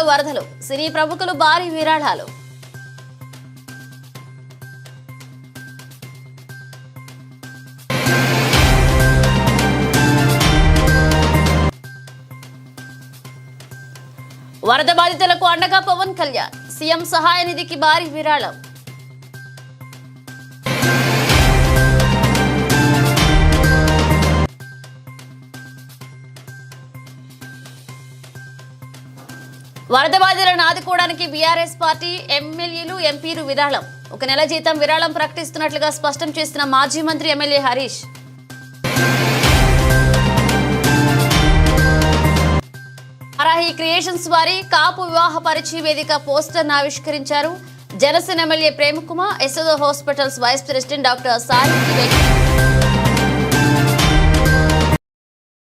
వరదలు, సినీ ప్రముఖులు భారీ విరాళాలు. వరద బాధితులకు అండగా పవన్ కళ్యాణ్, సీఎం సహాయ నిధికి భారీ విరాళం. వరద బాధితులను ఆదుకోవడానికి బీఆర్ఎస్ పార్టీ ఎమ్మెల్యేలు, ఎంపీలు విరాళం. 1 నెల జీతం విరాళం ప్రకటిస్తున్నట్లుగా స్పష్టం చేసిన మాజీ మంత్రి ఎమ్మెల్యే హరీష్. వారాహి క్రియేషన్స్ వారి కాపు వివాహ పరిచయ వేదిక పోస్టర్ను ఆవిష్కరించారు. Janasena MLA Premkumar, Yashoda hospitals vice president doctor Sai.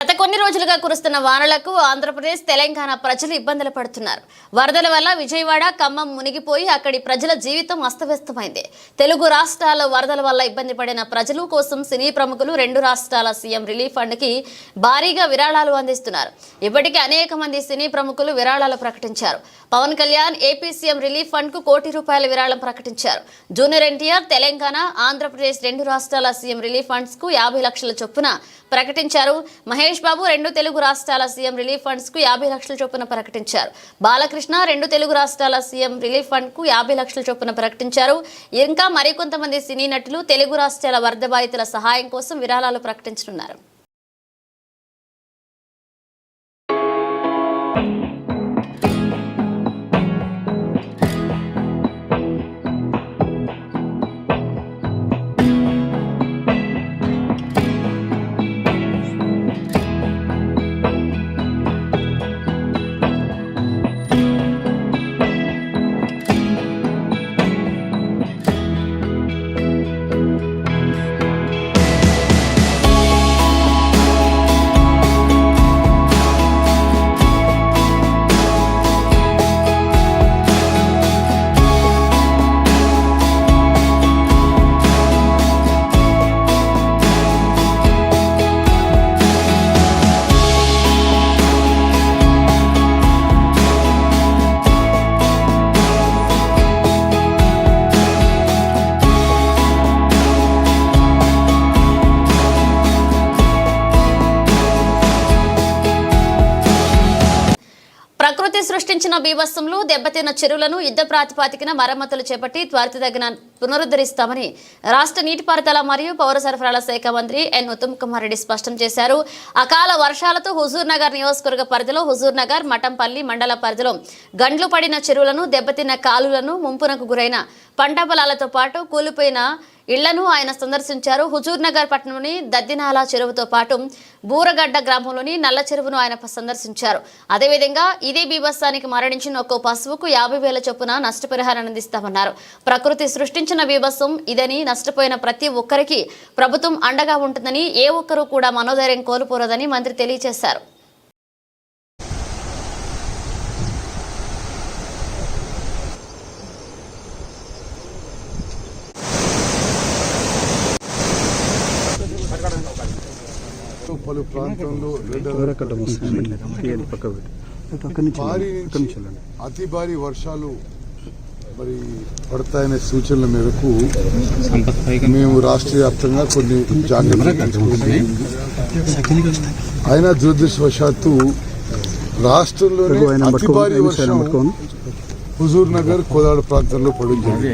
గత కొన్ని రోజులుగా కురుస్తున్న వానలకు ఆంధ్రప్రదేశ్, తెలంగాణ ప్రజలు ఇబ్బందులు పడుతున్నారు. వరదల వల్ల విజయవాడ, ఖమ్మం మునిగిపోయి అక్కడి ప్రజల జీవితం అస్తవ్యస్తమైంది. తెలుగు రాష్ట్రాల్లో వరదల వల్ల ఇబ్బంది పడిన ప్రజలు కోసం సినీ ప్రముఖులు 2 రాష్ట్రాల సీఎం రిలీఫ్ ఫండ్ కి భారీగా విరాళాలు అందిస్తున్నారు. ఇప్పటికే అనేక మంది సినీ ప్రముఖులు విరాళాలు ప్రకటించారు. Pawan Kalyan AP CM relief fund కు ₹1 కోటి విరాళం ప్రకటించారు. జూనియర్ ఎన్టీఆర్ తెలంగాణ, ఆంధ్రప్రదేశ్ 2 రాష్ట్రాల సీఎం రిలీఫ్ ఫండ్స్ కు 50 లక్షల చొప్పున ప్రకటించారు. మహేష్ బాబు 2 తెలుగు రాష్ట్రాల సీఎం రిలీఫ్ ఫండ్స్ కు 50 లక్షల చొప్పున ప్రకటించారు. బాలకృష్ణ 2 తెలుగు రాష్ట్రాల సీఎం రిలీఫ్ ఫండ్ కు 50 లక్షల చొప్పున ప్రకటించారు. ఇంకా మరికొంతమంది సినీ నటులు తెలుగు రాష్ట్రాల వరద బాధితుల సహాయం కోసం విరాళాలు ప్రకటించనున్నారు. ప్రకృతి సృష్టించిన బీభత్సంలో దెబ్బతిన్న చెరువులను యుద్ధ ప్రాతిపదికన మరమ్మతులు చేపట్టి త్వరితగిన పునరుద్ధరిస్తామని రాష్ట్ర నీటిపారుదల మరియు పౌర సరఫరాల శాఖ మంత్రి ఎన్ ఉత్తమ్ కుమార్ రెడ్డి స్పష్టం చేశారు. అకాల వర్షాలతో హుజూర్ నగర్ నియోజకవర్గ పరిధిలో హుజూర్ నగర్, మఠంపల్లి మండల పరిధిలో గండ్లు పడిన చెరువులను, దెబ్బతిన్న కాలువలను, ముంపునకు గురైన పంట పొలాలతో పాటు కూలిపోయిన ఇళ్లను ఆయన సందర్శించారు. హుజూర్ నగర్ పట్టణంలోని దద్దినాల చెరువుతో పాటు బూరగడ్డ గ్రామంలోని నల్ల చెరువును ఆయన సందర్శించారు. అదేవిధంగా ఇదే బీభత్సానికి మరణించిన ఒక్కో పశువుకు 50,000 చొప్పున నష్టపరిహారం అందిస్తామన్నారు. ప్రకృతి సృష్టించిన బీభత్సం ఇదని, నష్టపోయిన ప్రతి ఒక్కరికి ప్రభుత్వం అండగా ఉంటుందని, ఏ ఒక్కరూ కూడా మనోధైర్యం కోల్పోరదని మంత్రి తెలియజేశారు. పలు ప్రాంతంలో అతి భారీ వర్షాలు మరి పడతాయనే సూచనల మేరకు మేము రాష్ట్ర వ్యాప్తంగా కొన్ని జాగ్రత్తలు తీసుకుంటుంది. అయినా దురదృష్టవశాత్తు రాష్ట్రంలోనే అతి భారీ వర్షం హుజూర్ నగర్, కోదాడ ప్రాంతంలో పడింది.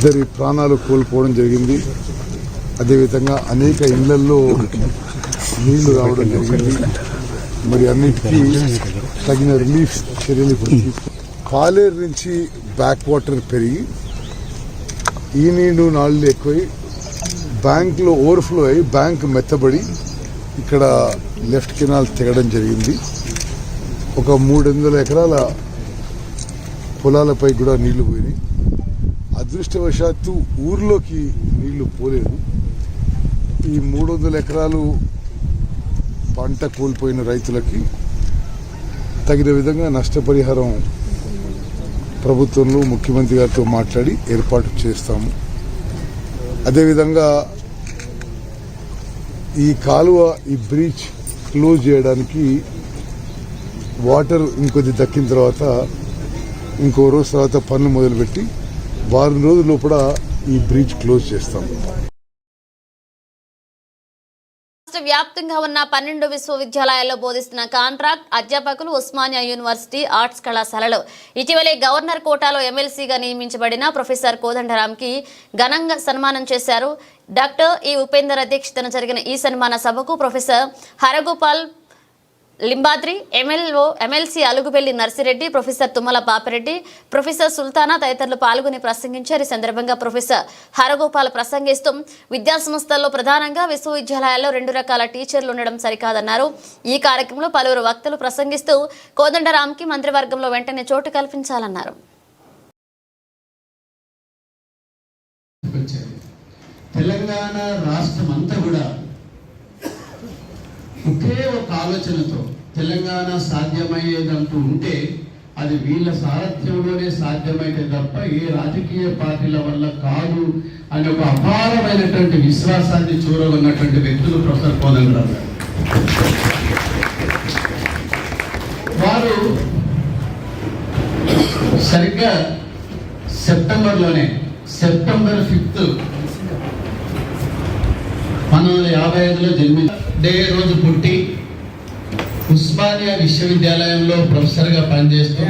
2 ప్రాణాలు కోల్పోవడం జరిగింది. అదేవిధంగా అనేక ఇళ్లలో నీళ్లు రావడం జరిగింది. మరి అన్నిటికీ తగిన రిలీఫ్ చర్యలు పాలేరు నుంచి బ్యాక్ వాటర్ పెరిగి ఈ నీళ్లు నాళ్ళు ఎక్కువై బ్యాంకులో ఓవర్ఫ్లో అయ్యి బ్యాంక్ మెత్తబడి ఇక్కడ లెఫ్ట్ కెనాల్ తెగడం జరిగింది. ఒక 300 ఎకరాల పొలాలపై కూడా నీళ్లు పోయినాయి. అదృష్టవశాత్తు ఊర్లోకి నీళ్లు పోలేదు. ఈ 300 ఎకరాలు పంట కోల్పోయిన రైతులకి తగిన విధంగా నష్టపరిహారం ప్రభుత్వంలో ముఖ్యమంత్రి గారితో మాట్లాడి ఏర్పాటు చేస్తాము. అదేవిధంగా ఈ కాలువ, ఈ బ్రీచ్ క్లోజ్ చేయడానికి వాటర్ ఇంకొద్ది దక్కిన తర్వాత ఇంకో రోజు తర్వాత పనులు మొదలుపెట్టి వారం రోజుల లోపల ఈ బ్రిడ్జ్ క్లోజ్ చేస్తాం. రాష్ట్ర వ్యాప్తంగా ఉన్న 12 విశ్వవిద్యాలయాల్లో బోధిస్తున్న కాంట్రాక్ట్ అధ్యాపకులు ఉస్మానియా యూనివర్సిటీ ఆర్ట్స్ కళాశాలలో ఇటీవలే గవర్నర్ కోటాలో ఎమ్మెల్సీగా నియమించబడిన ప్రొఫెసర్ కోదండరాంకి ఘనంగా సన్మానం చేశారు. డాక్టర్ ఈ ఉపేందర్ అధ్యక్షతన జరిగిన ఈ సన్మాన సభకు professor Haragopal Limbadri, MLC Alugubelli Narsireddy, professor Tummala Papireddy, professor Sultana తదితరులు పాల్గొని ప్రసంగించారు. ఈ సందర్భంగా ప్రొఫెసర్ హరగోపాల్ ప్రసంగిస్తూ విద్యాసంస్థల్లో ప్రధానంగా విశ్వవిద్యాలయాల్లో 2 రకాల టీచర్లు ఉండడం సరికాదన్నారు. ఈ కార్యక్రమంలో పలువురు వక్తలు ప్రసంగిస్తూ కోదండరాంకి మంత్రివర్గంలో వెంటనే చోటు కల్పించాలన్నారు. తెలంగాణ రాష్ట్రం అంతా కూడా ఒకే ఒక ఆలోచనతో తెలంగాణ సాధ్యమయ్యేదంటూ ఉంటే అది వీళ్ళ సారథ్యంలోనే సాధ్యమైతే తప్ప ఏ రాజకీయ పార్టీల వల్ల కాదు అనే ఒక అపారమైనటువంటి విశ్వాసాన్ని చూరగొన్నటువంటి వ్యక్తులు ప్రొఫెసర్ కోదండరాం గారు. వారు సరిగ్గా సెప్టెంబర్ 5 1955లో జన్మించే రోజు పుట్టి ఉస్మానియా విశ్వవిద్యాలయంలో ప్రొఫెసర్గా పనిచేస్తూ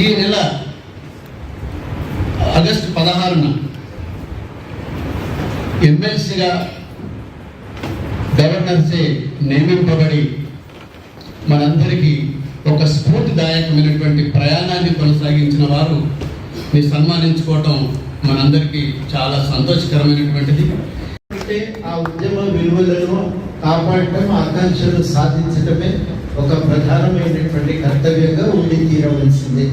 ఈ నెల ఆగస్టు 16న ఎమ్మెల్సీగా గవర్నర్సే నియమింపబడి మనందరికీ ఒక స్ఫూర్తిదాయకమైనటువంటి ప్రయాణాన్ని కొనసాగించిన వారు సన్మానించుకోవటం మనందరికీ చాలా సంతోషకరమైనటువంటిది. అంటే ఆ ఉద్యమ విలువలను కాపాడటం, ఆకాంక్షలను సాధించడమే ఒక ప్రధానమైనటువంటి కర్తవ్యంగా ఉండి తీరవలసిందే.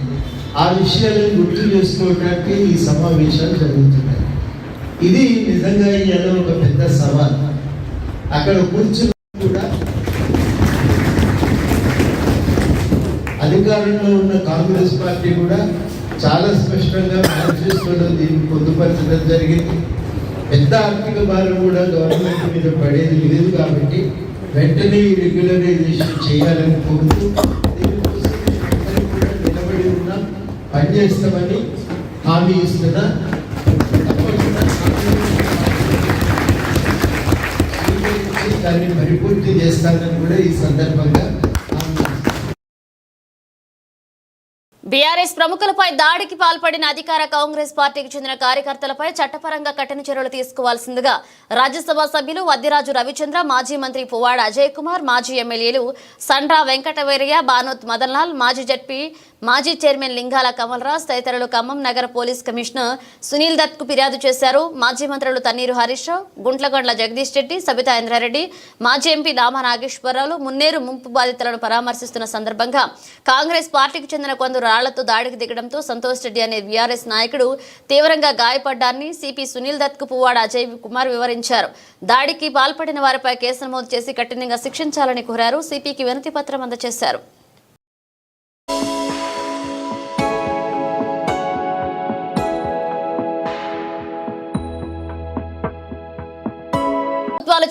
ఆ విషయాలను గుర్తు చేసుకోవడానికి ఈ సమావేశాలు జరుగుతున్నాయి. ఇది నిజంగా ఇలా ఒక పెద్ద సవాల్. అక్కడ కూర్చుని కూడా అధికారంలో ఉన్న కాంగ్రెస్ పార్టీ కూడా చాలా స్పష్టంగా మేనిఫెస్టోలో దీన్ని పొందుపరచడం జరిగింది. పెద్ద ఆర్థిక భారం కూడా గవర్నమెంట్ మీద పడేది లేదు కాబట్టి వెంటనే ఈ రెగ్యులరైజేషన్ చేయాలని కోరుతూ దీనికోసం కూడా నిలబడి ఉన్నాం, పనిచేస్తామని హామీ ఇస్తున్నా. దాన్ని పరిపూర్తి చేస్తానని కూడా ఈ సందర్భంగా బీఆర్ఎస్ ప్రముఖులపై దాడికి పాల్పడిన అధికార కాంగ్రెస్ పార్టీకి చెందిన కార్యకర్తలపై చట్టపరంగా కఠిన చర్యలు తీసుకోవాల్సిందిగా రాజ్యసభ సభ్యులు వద్దిరాజు రవిచంద్ర, మాజీ మంత్రి పువ్వాడ అజయ్ కుమార్, మాజీ ఎమ్మెల్యేలు సండ్రా వెంకటవీరయ్య, బానోత్ మదన్లాల్, మాజీ జడ్పీ మాజీ చైర్మన్ లింగాల కమల్రాజ్ తదితరులు ఖమ్మం నగర పోలీస్ కమిషనర్ సునీల్ దత్ కు ఫిర్యాదు చేశారు. మాజీ మంత్రులు తన్నీరు హరీష్ రావు, గుంట్లగండ్ల జగదీష్ రెడ్డి, సబితా ఇంద్రారెడ్డి, మాజీ ఎంపీ నామా నాగేశ్వరరావు మున్నేరు ముంపు బాధితులను పరామర్శిస్తున్న సందర్భంగా కాంగ్రెస్ పార్టీకి చెందిన కొందరు రాళ్లతో దాడికి దిగడంతో సంతోష్ రెడ్డి అనే బీఆర్ఎస్ నాయకుడు తీవ్రంగా గాయపడ్డారని సిపి సునీల్ దత్ కు పువ్వాడ అజయ్ కుమార్ వివరించారు. దాడికి పాల్పడిన వారిపై కేసు నమోదు చేసి కఠినంగా శిక్షించాలని కోరారు. సిపికి వినతి పత్రం అందజేశారు.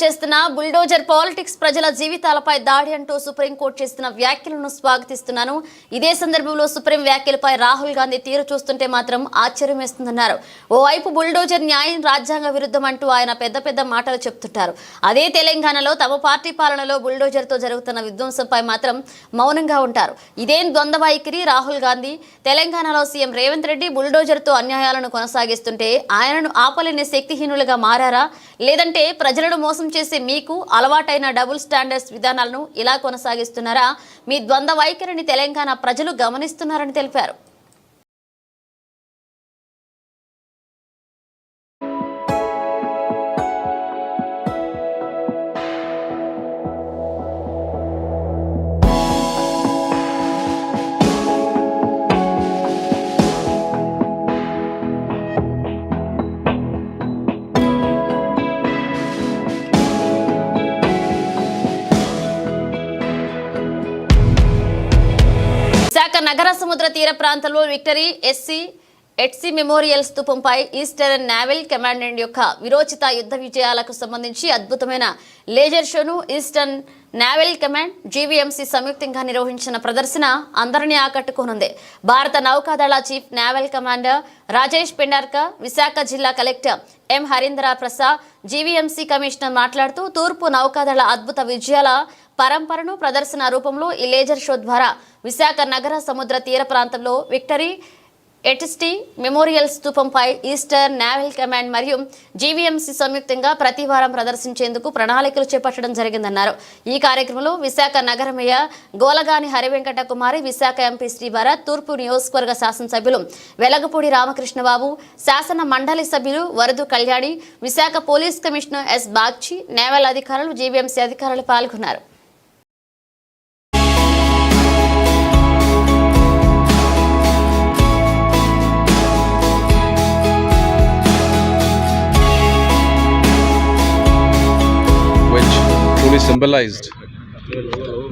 చేస్తున్న బుల్డోజర్ పాలిటిక్స్ ప్రజల జీవితాలపై దాడి అంటూ సుప్రీంకోర్టు చేస్తున్న వ్యాఖ్యలను స్వాగతిస్తున్నాను. ఇదే సందర్భంలో సుప్రీం వ్యాఖ్యలపై రాహుల్ గాంధీ తీరు చూస్తుంటే మాత్రం ఆశ్చర్యం వేస్తుందన్నారు. ఓవైపు బుల్డోజర్ న్యాయం రాజ్యాంగ విరుద్ధం అంటూ ఆయన పెద్ద మాటలు చెప్తుంటారు. అదే తెలంగాణలో తమ పార్టీ పాలనలో బుల్డోజర్ తో జరుగుతున్న విధ్వంసంపై మాత్రం మౌనంగా ఉంటారు. ఇదేం ద్వంద్వ వైఖరి రాహుల్ గాంధీ? తెలంగాణలో సీఎం రేవంత్ రెడ్డి బుల్డోజర్ తో అన్యాయాలను కొనసాగిస్తుంటే ఆయనను ఆపలేని శక్తిహీనులుగా మారారా, లేదంటే ప్రజలను మోసం చేసే మీకు అలవాటైన డబుల్ స్టాండర్డ్స్ విధానాలను ఇలా కొనసాగిస్తున్నారా? మీ ద్వంద్వ వైఖరిని తెలంగాణ ప్రజలు గమనిస్తున్నారని తెలిపారు. నగర సముద్ర తీర ప్రాంతంలో విక్టరీ ఎస్సీ ఎట్సీ మెమోరియల్ స్తూపంపై ఈస్టర్న్ నావల్ కమాండెంట్ యొక్క విరోచిత యుద్ధ విజయాలకు సంబంధించి అద్భుతమైన లేజర్ షోను ఈస్టర్న్ నావల్ కమాండ్ జీవీఎంసీ సంయుక్తంగా నిర్వహించిన ప్రదర్శన అందరినీ ఆకట్టుకోనుంది. భారత నౌకాదళ chief naval commander Rajesh Pendharkar, Visakha జిల్లా collector M Harindra Prasad, GVMC commissioner మాట్లాడుతూ తూర్పు నౌకాదళ అద్భుత విజయాల పరంపరను ప్రదర్శన రూపంలో ఈ లేజర్ షో ద్వారా విశాఖ నగర సముద్ర తీర ప్రాంతంలో విక్టరీ ఎట్సీ మెమోరియల్ స్తూపంపై ఈస్టర్న్ నావల్ కమాండ్ మరియు జీవీఎంసీ సంయుక్తంగా ప్రతి వారం ప్రదర్శించేందుకు ప్రణాళికలు చేపట్టడం జరిగిందన్నారు. ఈ కార్యక్రమంలో విశాఖ నగర మేయర్ గోలగాని హరివెంకట కుమారి, విశాఖ ఎంపీ శ్రీ భరత్, తూర్పు నియోజకవర్గ శాసనసభ్యులు వెలగపూడి రామకృష్ణబాబు, శాసన మండలి సభ్యులు Varudu Kalyani, Visakha police commissioner S Bagchi, naval అధికారులు, జీవీఎంసీ అధికారులు పాల్గొన్నారు. Truly symbolized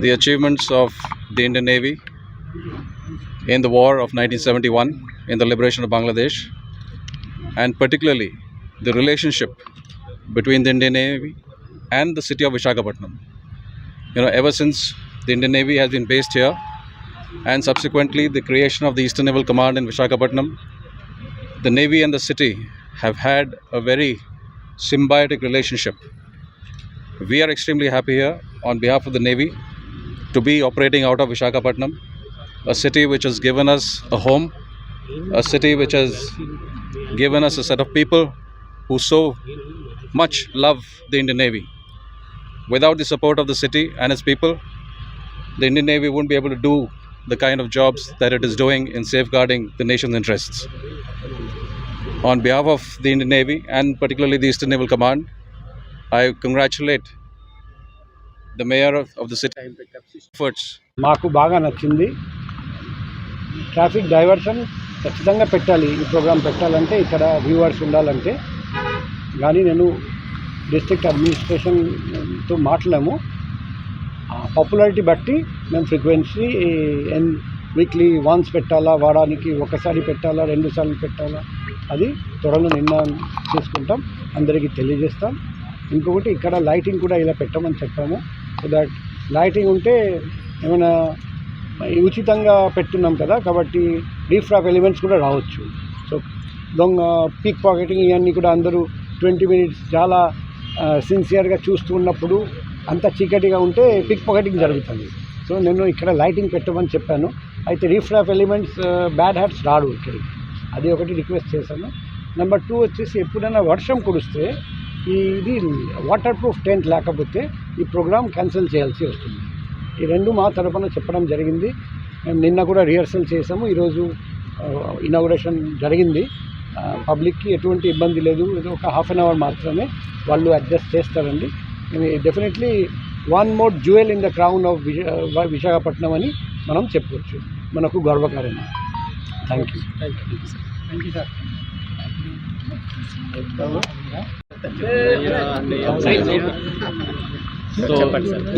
the achievements of the Indian Navy in the war of 1971, in the liberation of Bangladesh, and particularly the relationship between the Indian Navy and the city of Visakhapatnam. Ever since the Indian Navy has been based here, and subsequently the creation of the Eastern Naval Command in Visakhapatnam, the Navy and the city have had a very symbiotic relationship. We are extremely happy here on behalf of the Navy to be operating out of Visakhapatnam, a city which has given us a home, a city which has given us a set of people who so much love the Indian Navy. Without the support of the city and its people, the Indian Navy wouldn't be able to do the kind of jobs that it is doing in safeguarding the nation's interests. On behalf of the Indian Navy and particularly the Eastern Naval Command, I congratulate the mayor of the city efforts. మాకు బాగా నచ్చింది. Traffic diversion ఖచ్చితంగా పెట్టాలి. ఈ programme పెట్టాలంటే ఇక్కడ viewers ఉండాలంటే. కానీ నేను డిస్ట్రిక్ట్ అడ్మినిస్ట్రేషన్తో మాట్లాడాము. పాపులారిటీ బట్టి మేము ఫ్రీక్వెన్సీ వీక్లీ వన్స్ పెట్టాలా, వారానికి ఒకసారి పెట్టాలా, 2 సార్లు పెట్టాలా, అది త్వరలో నిర్ణయం చేసుకుంటాం, అందరికీ తెలియజేస్తాం. ఇంకొకటి ఇక్కడ లైటింగ్ కూడా ఇలా పెట్టమని చెప్పాము. సో దట్ లైటింగ్ ఉంటే ఏమైనా ఉచితంగా పెట్టున్నాం కదా, కాబట్టి రీఫ్రాక్ ఎలిమెంట్స్ కూడా రావచ్చు. సో దొంగ పీక్ పాకెటింగ్ ఇవన్నీ కూడా అందరూ 20 మినిట్స్ చాలా సిన్సియర్గా చూస్తూ ఉన్నప్పుడు అంత చీకటిగా ఉంటే పిక్ పాకెటింగ్ జరుగుతుంది. సో నేను ఇక్కడ లైటింగ్ పెట్టమని చెప్పాను. అయితే రీఫ్రాక్ ఎలిమెంట్స్ బ్యాడ్ హ్యాట్స్ రాడు ఇక్కడికి, అది ఒకటి రిక్వెస్ట్ చేశాను. నెంబర్ 2 వచ్చేసి ఎప్పుడైనా వర్షం కురిస్తే ఇది వాటర్ ప్రూఫ్ టెంట్ లేకపోతే ఈ ప్రోగ్రామ్ క్యాన్సిల్ చేయాల్సి వస్తుంది. ఈ 2 మా తరఫున చెప్పడం జరిగింది. మేము నిన్న కూడా రిహర్సల్ చేసాము, ఈరోజు ఇనాగ్రేషన్ జరిగింది. పబ్లిక్కి ఎటువంటి ఇబ్బంది లేదు, ఇది ఒక హాఫ్ అన్ అవర్ మాత్రమే, వాళ్ళు అడ్జస్ట్ చేస్తారండి. Definitely one more jewel in the crown of Visakhapatnam అని మనం చెప్పవచ్చు. మనకు గర్వకారణం. Thank you. Thank you sir. So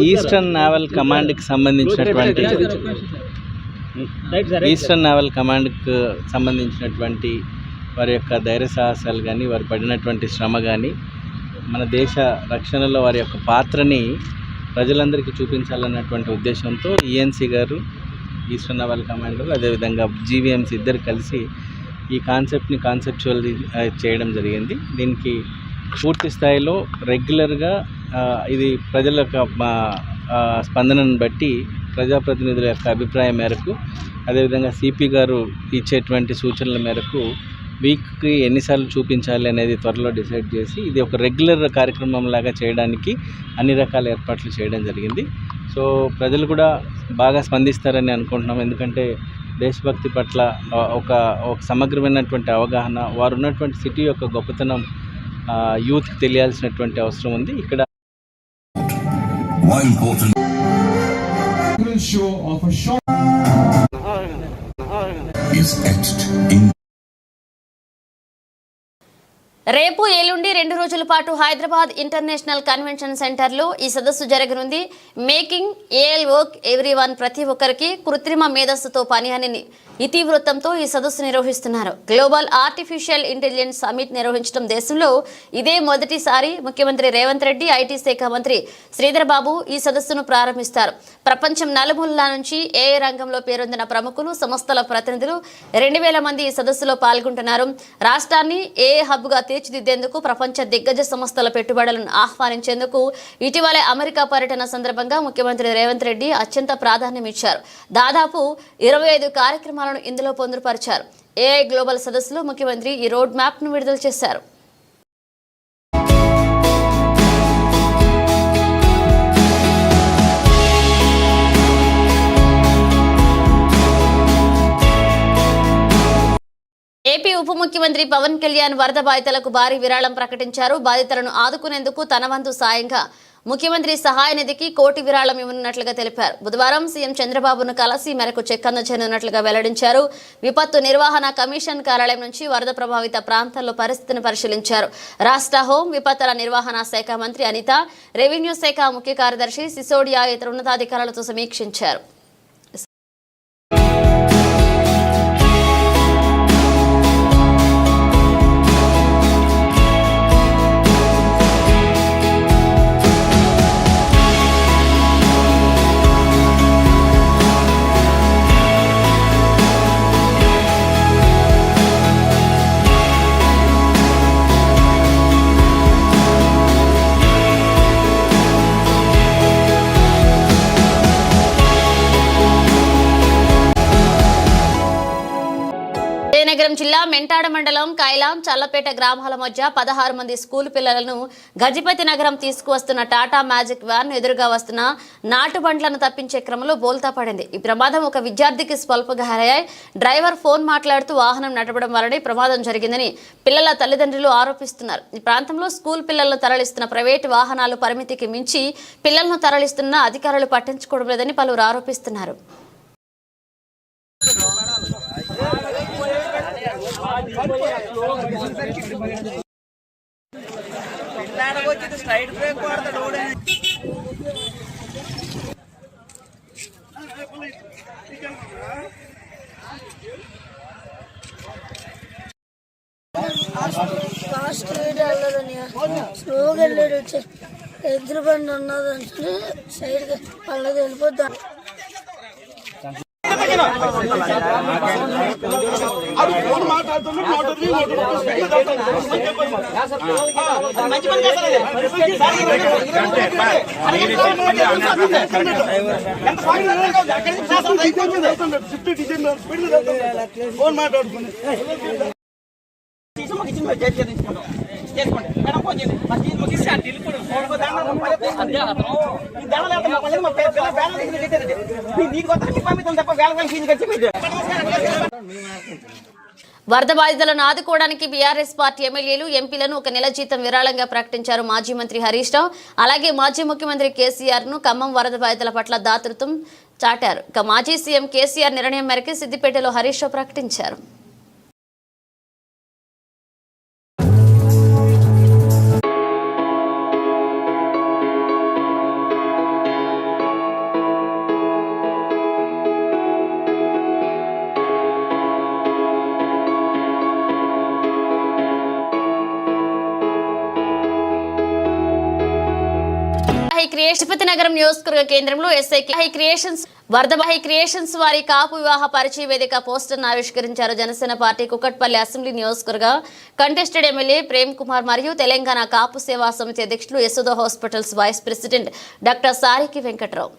eastern naval కమాండ్కి సంబంధించినటువంటి వారి యొక్క ధైర్య సాహసాలు కానీ, వారు పడినటువంటి శ్రమ కానీ, మన దేశ రక్షణలో వారి యొక్క పాత్రని ప్రజలందరికీ చూపించాలన్నటువంటి ఉద్దేశంతో ఈఎన్సీ గారు, ఈస్టర్న్ నావల్ కమాండర్, అదేవిధంగా జీవీఎంసీ ఇద్దరు కలిసి ఈ కాన్సెప్ట్ని కాన్సెప్చువల్ చేయడం జరిగింది. దీనికి పూర్తి స్థాయిలో రెగ్యులర్గా ఇది ప్రజల యొక్క స్పందనను బట్టి, ప్రజాప్రతినిధుల యొక్క అభిప్రాయం మేరకు, అదేవిధంగా సిపి గారు ఇచ్చేటువంటి సూచనల మేరకు వీక్కి ఎన్నిసార్లు చూపించాలి అనేది త్వరలో డిసైడ్ చేసి ఇది ఒక రెగ్యులర్ కార్యక్రమం లాగా చేయడానికి అన్ని రకాల ఏర్పాట్లు చేయడం జరిగింది. సో ప్రజలు కూడా బాగా స్పందిస్తారని అనుకుంటున్నాం. ఎందుకంటే దేశభక్తి పట్ల ఒక సమగ్రమైనటువంటి అవగాహన, వారు ఉన్నటువంటి సిటీ యొక్క గొప్పతనం యూత్కి తెలియాల్సినటువంటి అవసరం ఉంది. ఇక్కడ రేపు ఎల్లుండి 2 రోజుల పాటు హైదరాబాద్ ఇంటర్నేషనల్ కన్వెన్షన్ సెంటర్లో ఈ సదస్సు జరగనుంది. మేకింగ్ ఏఎల్ వర్క్ ఎవ్రీవన్, ప్రతి ఒక్కరికి కృత్రిమ మేధస్సుతో పని అని ఇతివృత్తంతో ఈ సదస్సు నిర్వహిస్తున్నారు. గ్లోబల్ ఆర్టిఫిషియల్ ఇంటెలిజెన్స్ సమిట్ నిర్వహించడం దేశంలో ఇదే మొదటిసారి. ముఖ్యమంత్రి రేవంత్ రెడ్డి, ఐటీ శాఖ మంత్రి శ్రీధర్ బాబు ఈ సదస్సును ప్రారంభిస్తారు. ప్రపంచం నలుమూలల నుంచి ఏఐ రంగంలో పేరొందిన ప్రముఖులు, సంస్థల ప్రతినిధులు 2000 మంది ఈ సదస్సులో పాల్గొంటున్నారు. రాష్ట్రాన్ని ఏఐ హబ్గా తీర్చిదిద్దేందుకు ప్రపంచ దిగ్గజ సంస్థల పెట్టుబడులను ఆహ్వానించేందుకు ఇటీవలే అమెరికా పర్యటన సందర్భంగా ముఖ్యమంత్రి రేవంత్ రెడ్డి అత్యంత ప్రాధాన్యం ఇచ్చారు. దాదాపు 25 కార్యక్రమాలను ఇందులో పొందుపరిచారు. ఏఐ గ్లోబల్ సదస్సులో ముఖ్యమంత్రి ఈ రోడ్ మ్యాప్ ను విడుదల చేశారు. ఏపీ ఉప ముఖ్యమంత్రి పవన్ కళ్యాణ్ వరద బాధితులకు భారీ విరాళం ప్రకటించారు. బాధితులను ఆదుకునేందుకు తన వంతు సాయంగా ముఖ్యమంత్రి సహాయ నిధికి 1 కోటి విరాళం ఇవ్వనున్నట్లుగా తెలిపారు. బుధవారం సీఎం చంద్రబాబును కలిసి మేరకు చెక్ అందజేయనున్నట్లుగా వెల్లడించారు. విపత్తు నిర్వహణ కమిషన్ కార్యాలయం నుంచి వరద ప్రభావిత ప్రాంతాల్లో పరిస్థితిని పరిశీలించారు. రాష్ట్ర హోం విపత్తుల నిర్వహణ శాఖ మంత్రి అనిత, రెవెన్యూ శాఖ ముఖ్య కార్యదర్శి సిసోడియా ఇతర ఉన్నతాధికారులతో సమీక్షించారు. విజయనగరం జిల్లా మెంటాడ మండలం కైలాం చల్లపేట గ్రామాల మధ్య 16 మంది స్కూల్ పిల్లలను గజపతి నగరం తీసుకువస్తున్న టాటా మ్యాజిక్ వ్యాన్ ఎదురుగా వస్తున్న నాటుబండ్లను తప్పించే క్రమంలో బోల్తా పడింది. ఈ ప్రమాదం ఒక విద్యార్థికి స్వల్ప గాయాలయ్యాయి. డ్రైవర్ ఫోన్ మాట్లాడుతూ వాహనం నడపడం వల్లనే ప్రమాదం జరిగిందని పిల్లల తల్లిదండ్రులు ఆరోపిస్తున్నారు. ఈ ప్రాంతంలో స్కూల్ పిల్లలను తరలిస్తున్న ప్రైవేటు వాహనాలు పరిమితికి మించి పిల్లలను తరలిస్తున్న అధికారులు పట్టించుకోవడం లేదని పలువురు ఆరోపిస్తున్నారు. ఫాస్ట్ వెళ్ళాలని స్లోగా వెళ్ళాడు. ఎదురు బండి ఉన్నదంటే సైడ్గా వాళ్ళది వెళ్ళిపోద్దాం. వరద బాధితులను ఆదుకోవడానికి బీఆర్ఎస్ పార్టీ ఎమ్మెల్యేలు, ఎంపీలను 1 నెల జీతం విరాళంగా ప్రకటించారు మాజీ మంత్రి హరీష్ రావు. అలాగే మాజీ ముఖ్యమంత్రి కేసీఆర్ ను ఖమ్మం వరద బాధితుల పట్ల దాతృత్వం చాటారు. ఇక మాజీ సీఎం కేసీఆర్ నిర్ణయం మేరకు సిద్దిపేటలో హరీష్ రావు ప్రకటించారు. తిరుపతి నగరం నియోజకవర్గ కేంద్రంలో ఎస్ఐ క్రియేషన్స్ వారి కాపు వివాహ పరిచయ వేదిక పోస్టర్ను ఆవిష్కరించారు. జనసేన పార్టీ కుకట్పల్లి అసెంబ్లీ నియోజకవర్గ కంటెస్టెడ్ ఎమ్మెల్యే ప్రేమ్ కుమార్ మరియు తెలంగాణ కాపు సేవా సమితి అధ్యక్షులు Yashoda hospitals vice president doctor Sariki Venkatrao.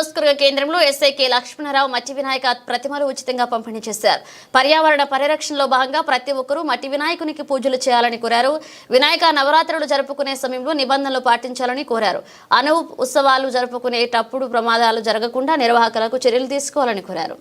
నియోజకవర్గ కేంద్రంలో ఎస్ఐకే లక్ష్మణరావు మట్టి వినాయక ప్రతిమలు ఉచితంగా పంపిణీ చేశారు. పర్యావరణ పరిరక్షణలో భాగంగా ప్రతి ఒక్కరూ మట్టి వినాయకునికి పూజలు చేయాలని కోరారు. వినాయక నవరాత్రులు జరుపుకునే సమయంలో నిబంధనలు పాటించాలని కోరారు. అను ఉత్సవాలు జరుపుకునేటప్పుడు ప్రమాదాలు జరగకుండా నిర్వాహకులకు చర్యలు తీసుకోవాలని కోరారు.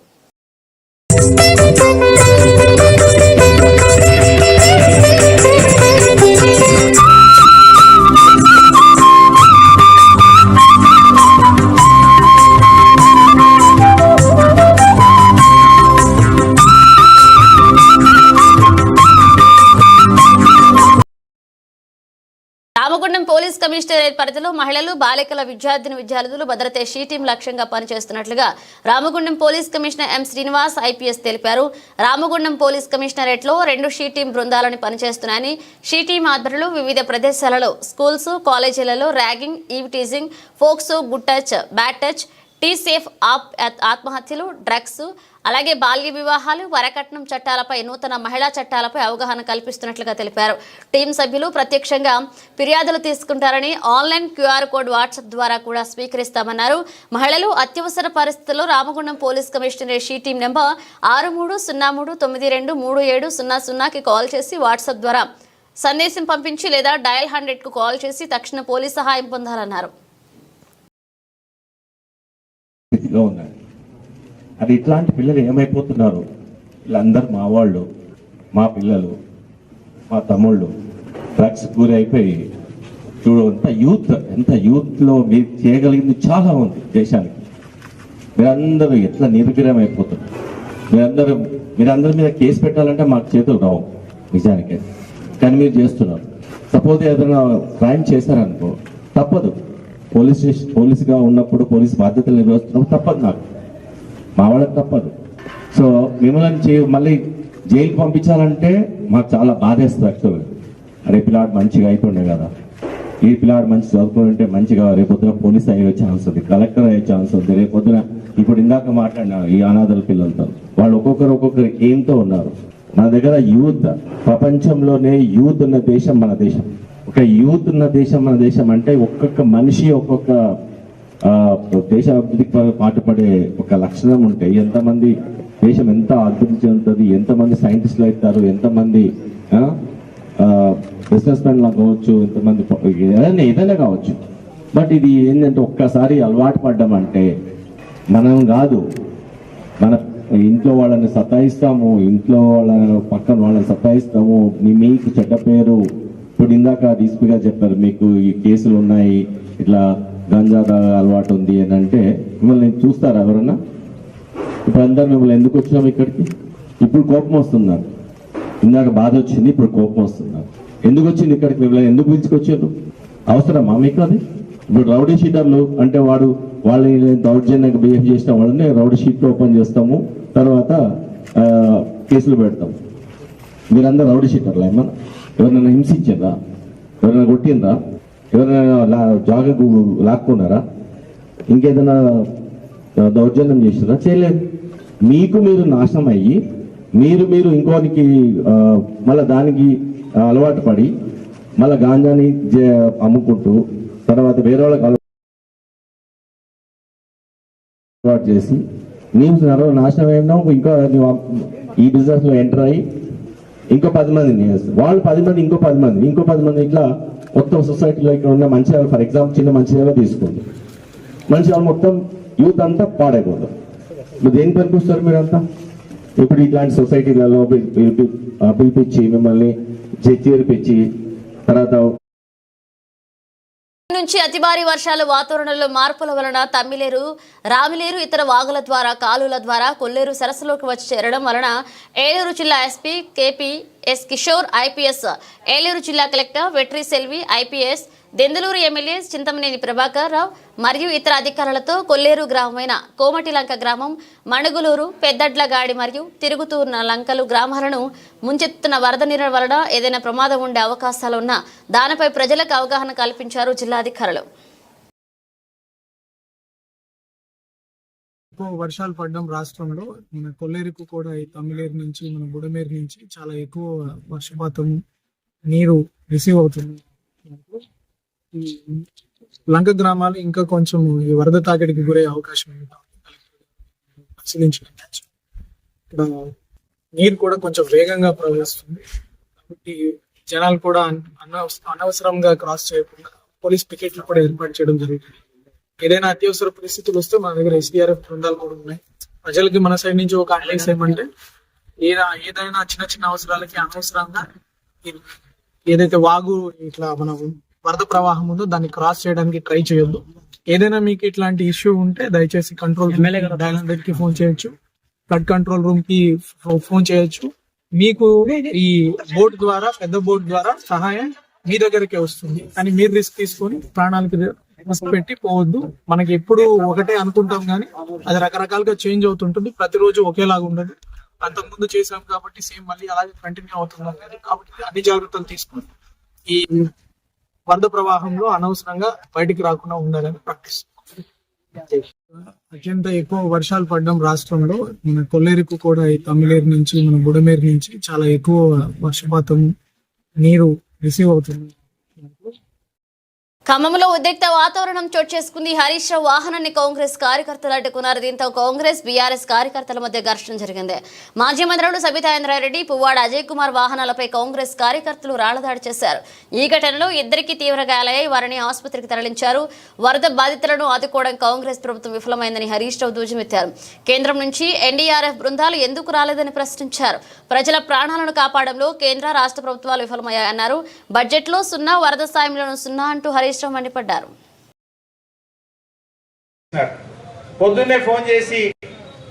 రామగుండం పోలీస్ కమిషనరేట్ పరిధిలో మహిళలు, బాలికల విద్యార్థులు భద్రతే షీ టీం లక్ష్యంగా పనిచేస్తున్నట్లుగా Ramagundam police commissioner M Srinivas IPS తెలిపారు. రామగుండం పోలీస్ కమిషనరేట్ లో 2 షీ టీం బృందాలను పనిచేస్తున్నాయని, షీ టీం ఆధ్వర్యంలో వివిధ ప్రదేశాలలో స్కూల్స్, కాలేజీలలో ragging, eve teasing, POCSO, good touch, bad touch, T safe ఆత్మహత్యలు, డ్రగ్స్, అలాగే బాల్య వివాహాలు, వరకట్నం చట్టాలపై, నూతన మహిళా చట్టాలపై అవగాహన కల్పిస్తున్నట్లుగా తెలిపారు. టీం సభ్యులు ప్రత్యక్షంగా ఫిర్యాదులు తీసుకుంటారని, ఆన్లైన్ క్యూఆర్ కోడ్ వాట్సాప్ ద్వారా కూడా స్వీకరిస్తామన్నారు. మహిళలు అత్యవసర పరిస్థితుల్లో Ramagundam police commissionerate she team number 6303923700కి కాల్ చేసి వాట్సాప్ ద్వారా సందేశం పంపించి లేదా డయల్ 100కు కాల్ చేసి తక్షణ పోలీస్ సహాయం పొందాలన్నారు. అది ఇట్లాంటి పిల్లలు ఏమైపోతున్నారు, వీళ్ళందరూ మా వాళ్ళు, మా పిల్లలు, మా తమ్ముళ్ళు డ్రగ్స్ గురి అయిపోయి చూడు ఎంత యూత్లో మీరు చేయగలిగింది చాలా ఉంది దేశానికి. మీరందరూ ఎట్లా నిర్వీర్యం అయిపోతున్నారు. మీరందరి మీద కేసు పెట్టాలంటే మాకు చేతులు రావు నిజానికి, కానీ మీరు చేస్తున్నారు. సపోజ్ ఏదైనా క్రైమ్ చేశారనుకో తప్పదు, పోలీసుగా ఉన్నప్పుడు పోలీసు బాధ్యతలు నిర్వహిస్తున్నప్పుడు తప్పదు, నాకు మా వాళ్ళకి తప్పదు. సో మిమ్మల్ని మళ్ళీ జైలుకి పంపించాలంటే మాకు చాలా బాధేస్తుంది యాక్చువల్గా. అరే పిల్లాడు మంచిగా అయిపోండే కదా, ఈ పిల్లాడు మంచి చదువుకుంటే మంచిగా రేపొద్దున పోలీస్ అయ్యే ఛాన్స్ ఉంది, కలెక్టర్ అయ్యే ఛాన్స్ ఉంది, రేపొద్దున ఇప్పుడు ఇందాక మాట్లాడిన ఈ అనాథల పిల్లలతో వాళ్ళు ఒక్కొక్కరు ఏంతో ఉన్నారు. మన దగ్గర యూత్, ప్రపంచంలోనే యూత్ ఉన్న దేశం మన దేశం. ఒక యూత్ ఉన్న దేశం మన దేశం అంటే ఒక్కొక్క మనిషి ఒక్కొక్క దేశ అభివృద్ధికి పాటుపడే ఒక లక్షణం ఉంటే ఎంతమంది దేశం ఎంత అభివృద్ధి చెందుతుంది, ఎంతమంది సైంటిస్టులు అవుతారు, ఎంతమంది బిజినెస్ మెన్లా కావచ్చు, ఎంతమంది ఏదైనా కావచ్చు. బట్ ఇది ఏంటంటే ఒక్కసారి అలవాటు పడ్డామంటే మనం కాదు, మన ఇంట్లో వాళ్ళని సతాయిస్తాము, ఇంట్లో వాళ్ళ పక్కన వాళ్ళని సతాయిస్తాము, మీకు చెడ్డ పేరు. ఇప్పుడు ఇందాక డీసీపీగా చెప్పారు మీకు ఈ కేసులు ఉన్నాయి, ఇట్లా గంజా అలవాటు ఉంది అని అంటే మిమ్మల్ని చూస్తారా ఎవరన్నా? ఇప్పుడు అందరు మిమ్మల్ని ఎందుకు వచ్చినాం ఇక్కడికి? ఇప్పుడు కోపం వస్తున్నారు. ఇందాక బాధ వచ్చింది, ఇప్పుడు కోపం వస్తున్నారు. ఎందుకు వచ్చింది ఇక్కడికి? మిమ్మల్ని ఎందుకు పిలుచుకొచ్చారు? అవసరమా మీకు అది? ఇప్పుడు రౌడీ షీటర్లు అంటే వాళ్ళని దౌర్జన్యంగా బిహేవ్ చేసిన వాళ్ళని రౌడీ షీట్లు ఓపెన్ చేస్తాము, తర్వాత కేసులు పెడతాం. మీరందరూ రౌడీ షీటర్లా? ఏమన్నా ఎవరినైనా హింసించారా? ఎవరైనా కొట్టిందా? ఎవరైనా జాగకు లాక్కున్నారా? ఇంకేదైనా దౌర్జన్యం చేసినారా? చేయలేదు. మీకు మీరు నాశనం అయ్యి మీరు ఇంకోనికి మళ్ళీ దానికి అలవాటు పడి మళ్ళీ గాంజాని అమ్ముకుంటూ తర్వాత వేరే వాళ్ళకి అలవాటు చేసి నీవు నాశనం అయినావు. ఇంకా ఈ బిజినెస్ లో ఎంటర్ అయ్యి ఇంకో 10 మందిని వాళ్ళు 10 మంది, ఇంకో 10 మంది ఇట్లా మొత్తం సొసైటీలో ఇక్కడ ఉన్న మంచిర్యాల, ఫర్ ఎగ్జాంపుల్ చిన్న మంచిర్యాల తీసుకోండి, మంచిర్యాల మొత్తం యూత్ అంతా పాడైపోతారు. మీరు దేని పనికి వస్తారు మీరంతా? ఇప్పుడు ఇట్లాంటి సొసైటీలలో పిలిపించి మిమ్మల్ని చేర్పించి తర్వాత నుంచి అతి భారీ వర్షాలు, వాతావరణంలో మార్పుల వలన తమ్మిలేరు, రామిలేరు, ఇతర వాగుల ద్వారా, కాలువల ద్వారా కొల్లేరు సరస్సులోకి వచ్చి చేరడం వలన ఏలూరు జిల్లా SP KP S Kishore IPS, Eluru జిల్లా collector Vetri Selvi IPS, Denduluru MLA Chintamaneni Prabhakar Rao మరియు ఇతర అధికారులతో కొల్లేరు గ్రామమైన కోమటిలంక గ్రామం, మణుగులూరు, పెద్దడ్లగాడి మరియు తిరుగుతున్న లంకలు గ్రామాలను ముంచెత్తుతున్న వరద నీరు వలన ఏదైనా ప్రమాదం ఉండే అవకాశాలు ఉన్నా దానిపై ప్రజలకు అవగాహన కల్పించారు జిల్లాధికారులు. ఎక్కువ వర్షాలు పడడం రాష్ట్రంలో, మన కొల్లేరుకు కూడా తమ్మిలేరు నుంచి మన బుడమేరు నుంచి చాలా ఎక్కువ వర్షపాతం నీరు రిసీవ్ అవుతుంది. లంక గ్రామాలు ఇంకా కొంచెం ఈ వరద తాకిడికి గురయ్యే అవకాశం ఉంది. పరిశీలించడం ఇక్కడ నీరు కూడా కొంచెం వేగంగా ప్రవహిస్తుంది కాబట్టి జనాలు కూడా అనవసరంగా క్రాస్ చేయకుండా పోలీస్ పికెట్లు కూడా ఏర్పాటు చేయడం జరుగుతుంది. ఏదైనా అత్యవసర పరిస్థితులు వస్తే మన దగ్గర SDRF బృందాలు కూడా ఉన్నాయి. ప్రజలకి మన సైడ్ నుంచి ఒక అడ్వైస్ ఏమంటే ఏదైనా చిన్న చిన్న అవసరాలకి అనవసరంగా ఏదైతే వాగు ఇట్లా మనం వరద ప్రవాహం ఉందో దాన్ని క్రాస్ చేయడానికి ట్రై చేయొద్దు. ఏదైనా మీకు ఇట్లాంటి ఇష్యూ ఉంటే దయచేసి కంట్రోల్ డైల్ కి ఫోన్ చేయొచ్చు, ఫ్లడ్ కంట్రోల్ రూమ్ కి ఫోన్ చేయొచ్చు. మీకు ఈ బోట్ ద్వారా పెద్ద బోట్ ద్వారా సహాయం మీ దగ్గరకే వస్తుంది. కానీ మీరు రిస్క్ తీసుకొని ప్రాణాలకి రిస్క్ పెట్టి పోవద్దు. మనకి ఎప్పుడు ఒకటే అనుకుంటాం కానీ అది రకరకాలుగా చేంజ్ అవుతుంటుంది. ప్రతిరోజు ఒకేలాగా ఉండదు. అంతకుముందు చేసాం కాబట్టి సేమ్ మళ్ళీ అలాగే కంటిన్యూ అవుతున్నాం కాబట్టి అన్ని జాగ్రత్తలు తీసుకొని ఈ వరద ప్రవాహంలో అనవసరంగా బయటికి రాకుండా ఉండాలని ప్రార్థిస్తున్నాం. అత్యంత ఎక్కువ వర్షాలు పడడం రాష్ట్రంలో మన కొల్లేరుకు కూడా ఈ తమిళేరు నుంచి మన బుడమేరు నుంచి చాలా ఎక్కువ వర్షపాతం నీరు రిసీవ్ అవుతుంది. ఖమ్మంలో ఉద్రిక్త వాతావరణం చోటు చేసుకుంది. హరీష్ రావు వాహనాన్ని కాంగ్రెస్ కార్యకర్తలు అడ్డుకున్నారు. దీంతో కాంగ్రెస్ బీఆర్ఎస్ కార్యకర్తల మధ్య ఘర్షణ జరిగింది. మాజీ మంత్రులు సబితా ఇంద్రారెడ్డి, పువ్వాడ అజయ్ కుమార్ వాహనాలపై కాంగ్రెస్ కార్యకర్తలు రాళ్లదాడి చేశారు. ఈ ఘటనలో ఇద్దరికి తీవ్ర గాయాలయ్యాయి. వారిని ఆసుపత్రికి తరలించారు. వరద బాధితులను ఆదుకోవడం కాంగ్రెస్ ప్రభుత్వం విఫలమైందని హరీష్ రావు ధ్వజమెత్తారు. కేంద్రం నుంచి NDRF బృందాలు ఎందుకు రాలేదని ప్రశ్నించారు. ప్రజల ప్రాణాలను కాపాడంలో కేంద్ర రాష్ట్ర ప్రభుత్వాలు విఫలమయ్యాయన్నారు. బడ్జెట్లో 0, వరద సాయంలోనూ 0 అంటూ హరీష్ రావు మండిపడ్డారు. పొద్దున్నే ఫోన్ చేసి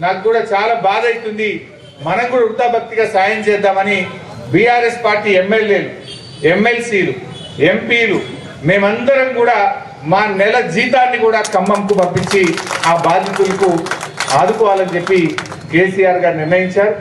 నాకు కూడా చాలా బాధ అవుతుంది, మనం కూడా వృత్తాభక్తిగా సాయం చేద్దామని బీఆర్ఎస్ పార్టీ ఎమ్మెల్యేలు, ఎమ్మెల్సీలు, ఎంపీలు మేమందరం కూడా మా నెల జీతాన్ని కూడా ఖమ్మంకు పంపించి ఆ బాధితులకు ఆదుకోవాలని చెప్పి కేసీఆర్ గారు నిర్ణయించారు.